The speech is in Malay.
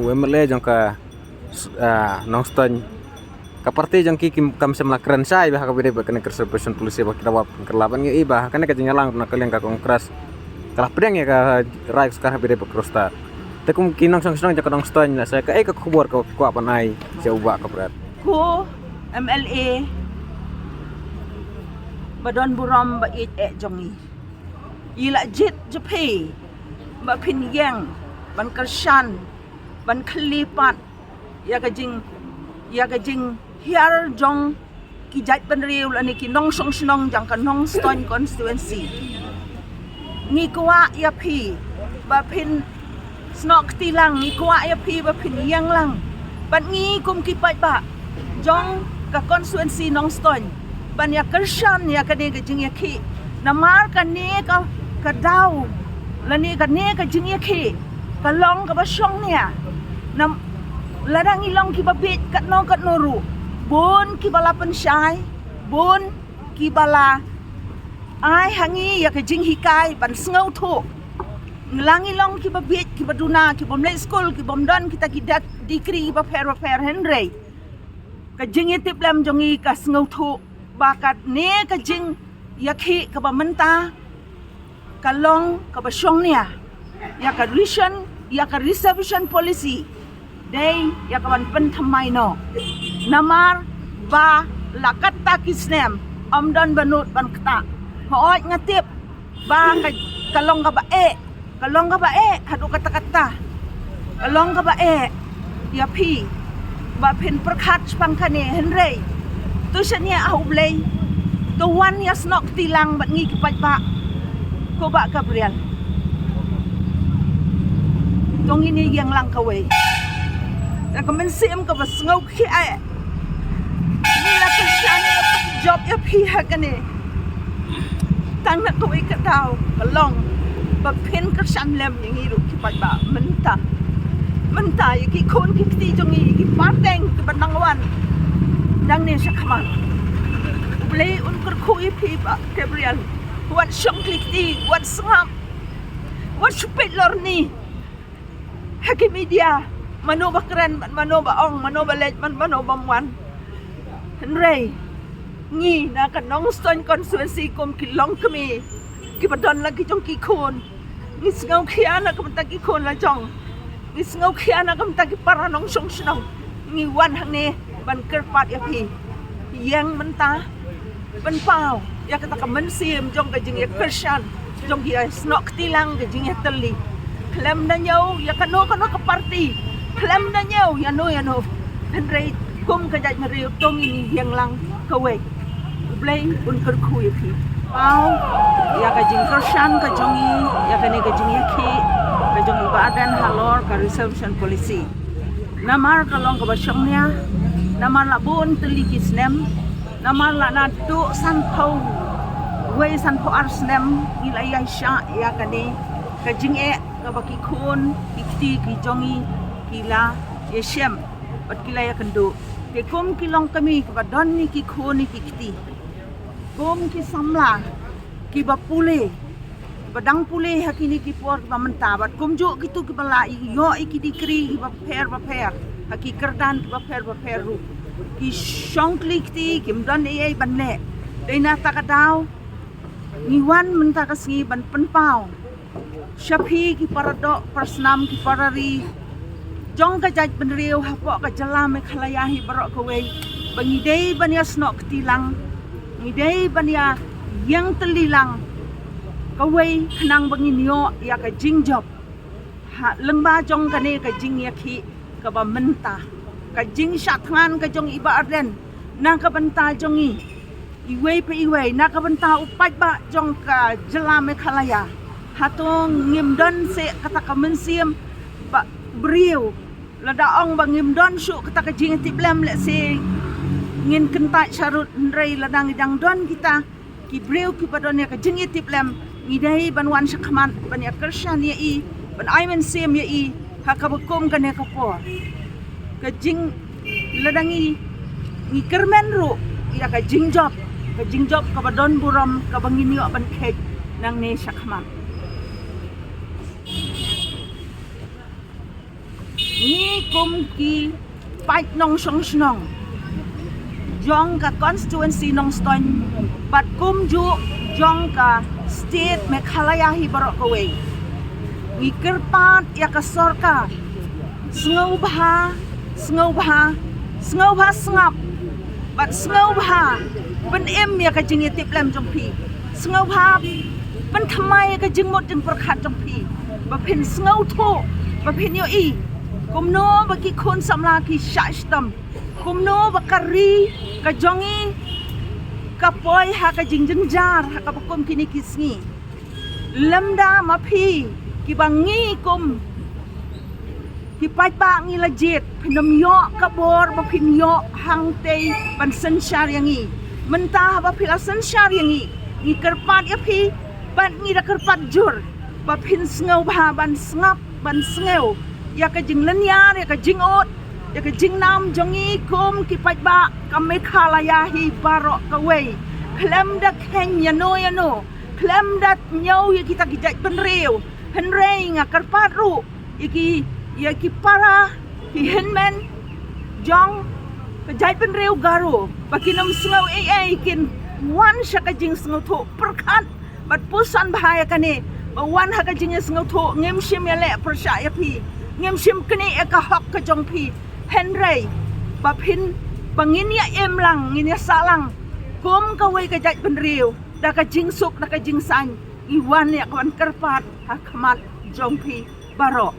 ku emle jong ka nongston kaparti jong ki kam semla keren sai bah ka bide ba kana kersepeson polisi ba kidawap kerlaban ngi iba kana ka jingalang na kalian ka kongkras kalah pedang ya ka rai sekarang bide ba krosta te kum kinong song jong ka nongston la saya ka ka kubur ka ku apa nai sia uba ka berat Ku MLA Badon Buram ba it jongi ila jit jepe ba pin yang ban kershan ban kelipat ya gajing hiar jong ki jat ban riu la ni ki nong song snong jang ka nong ston constituency ni kwa ya pi ba pin snok tilang ni kwa ya pi ba pin yang lang ban ngi kum ki pat ba jong ka constituency nong ston ban ya kershan ya ka ni gajing ya ki namar ka ni ka dau la ni ka jing ya ki ka long ka ba syong nia nam ladang ilong ki babit kat noru bun ki bala pensyai bun ki bala ai hangi ya ka jing hikai ban sngau thu ngelang ilong ki babit ki baduna ki bom lay school ki bom don kita ki dat dikri ba fair henry ka jing itip lam jongi ka sngau thu bakat ne ka jing ya ki ka ba menta ka long ka ba syong nia ya ka reservation policy day ya kawan pen thamai no namar ba lakat ta kisnem amdan banut ban kata hooj ngatip ba kalong ka ba hadu kata kalong ka ba ya pi ba pen perkhat pangkane henry tu senya aublei tu wan ya snok tilang bat ngi kipat ba ko ba Gabriel tong ini yang lang kawai nak mensim ka basngau ki ai ni la ka shani job ya pihak ni tang nak kawai ka tau kalong ba pen ka shamlem yang iru ki pat ba menta ya ki kon ki ti jongi ki parteng ki banangwan dang ni sakman blei un kur kui pi ba Gabriel wat syong klik ti wat sngam wat supit lor ni haki media mano ba keren mano ba ong mano ba let mano ba mwan henry ngi na ka nong ston constituency kom kilong kami ki badon lagi jong ki khon ni sngau khiana ka mata ki khon la jong ni sngau khiana ka mata ki para nong song snong ngi wan hang ne ban kerpat ya pi yang menta ban pau ya kata ka mensim jong ka jing ya kershan jong ya snok tilang ka jing ya teli klem na nyau ya kano ka party klem na nyau ya no henry kum ka jaj mariu tong ini yang lang kawai blay un ker khu ya pi pau ya ka jing kershan ka jongi ya ka ne ka jing ya ki ka jong badan halor ka reservation policy namar kalong ka basyong nia namar la bun teli kisnem namar la na tu san pau wei san pau arsnem ilai sha ya ka ne ka jing ka baki khun ikti ki jongi kila yeshem bat kila ya kendo ke kum kilong kami ke badon ni ki khun ni kiti kum ki samla ki bapule badang pule hakini ki por ba menta bat kum jo kitu ki bala yo iki dikri ki ba pher haki kerdan ki ba pher ru ki shong klikti kim don ei banle deina takadaw niwan menta kasngi ban penpau Syafi ki parado persnam ki parari jong ka jaj benriu hapo ka jalam khalayahi barok kawei bangidei bania snok tilang ngidei bania yang telilang kawei khnang banginyo ya ka jingjob ha lengba jong ka ne ka jing ya ki ka ba menta ka jing satngan ka jong iba arden nang ka benta jongi iwei na ka benta upat ba jong ka jalam khalaya hatong ngimdon se kata ka mensim ba briu la daong ba ngimdon su kata ka jing tiblem le se ngin kentai syarut ndrei ladang idang don kita ki briu ki padon ya ka jing tiblem ngidai banwan sakman ban ya kershan ya i ban aimen sim ya i hakabukum kan ya kapor ka jing ladangi ngi kermen ru ya ka jing job ka badon buram ka bangini ban kek nang ne sakman ni kum ki pai nong song snong jong ka constituency nong ston pat kum ju jong ka state Meghalaya hi barok kawe ni kerpat ya ka sorka sngau bha sngap bat sngau bha ban em ya ka jing tip lem jong pi sngau bha ban thamai ka jing mot jing prakhat jong pi ba phin sngau tho ba phin yo i kum no ba ki khon samla ki shashtam kum no ba kari ka jongi ka poi ha ka jing jing jar ha ka kum kini kisngi lamda ma phi ki bangi kum ki pai ba ngi la jet phinam yo ka bor ba phin yo hang te ban san shar yangi mentah ba phila san shar yangi ni kerpat ya phi ban ngi da kerpat jur ba phin sngo ba ban snap ban sneo ya ka jing lanyar ya ka jing ot ya ka jing nam jongi kum ki pai ba ka Meghalaya hi barok ka wei klem da kenya no ya no klem da nyau ya kita kijat penreu henrei nga kerpat ru ya ki para ki henmen jong kejai penreu garo bakinam sngo kin wan shaka jing sngo tho perkhat bat pusan bahaya kane ba wan ha ka jing sngo tho ngem shim ya le persha ya pi ngem shim kne e ka hok ka jong pi henrei ba phin bangin ya em lang ngin ya salang kum ka wei kejai penreu da ka jing suk da ka jing san iwan ya kwan kerpat ha khamat jong pi barok